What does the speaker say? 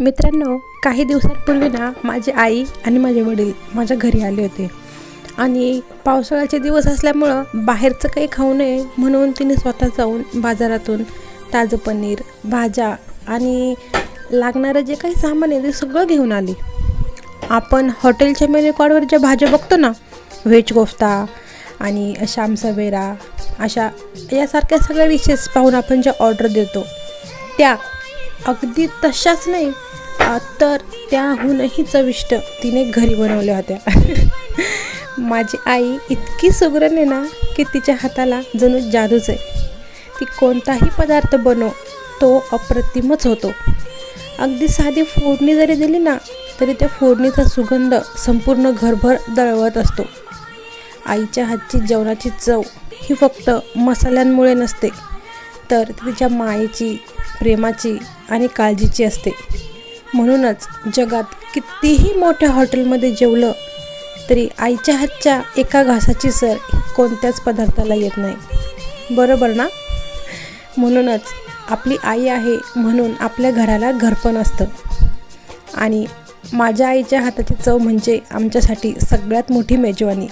मित्रांनो, काही दिवसांपूर्वी ना माझी आई आणि माझे वडील माझ्या घरी आले होते आणि पावसाळ्याचे दिवस असल्यामुळं बाहेरचं काही खाऊ नये म्हणून तिने स्वतः जाऊन बाजारातून ताजं पनीर, भाज्या आणि लागणारं जे काही सामान आहे ते सगळं घेऊन आली. आपण हॉटेलच्या मेन्यू कार्डवर ज्या भाज्या बघतो ना, व्हेज कोफ्ता आणि शाम सवेरा अशा यासारख्या सगळ्या डिशेस पाहून आपण ज्या ऑर्डर देतो त्या अगदी तशाच नाही तर त्याहूनही चविष्ट तिने घरी बनवल्या होत्या. माझी आई इतकी सुगरण आहे ना की तिच्या हाताला जणू जादूच आहे. ती कोणताही पदार्थ बनव तो अप्रतिमच होतो. अगदी साधी फोडणी जरी दिली ना तरी त्या फोडणीचा सुगंध संपूर्ण घरभर दळवत असतो. आईच्या हातची जेवणाची चव ही फक्त मसाल्यांमुळे नसते तर तिच्या मायेची, प्रेमाची आणि काळजीची असते. म्हणूनच जगात कितीही मोठ्या हॉटेलमध्ये जेवलं तरी आईच्या हातच्या एका घासाची सर कोणत्याच पदार्थाला येत नाही, बरोबर ना? म्हणूनच आपली आई आहे म्हणून आपल्या घराला घरपण असतं. आणि माझ्या आईच्या हाताची चव म्हणजे आमच्यासाठी सगळ्यात मोठी मेजवानी.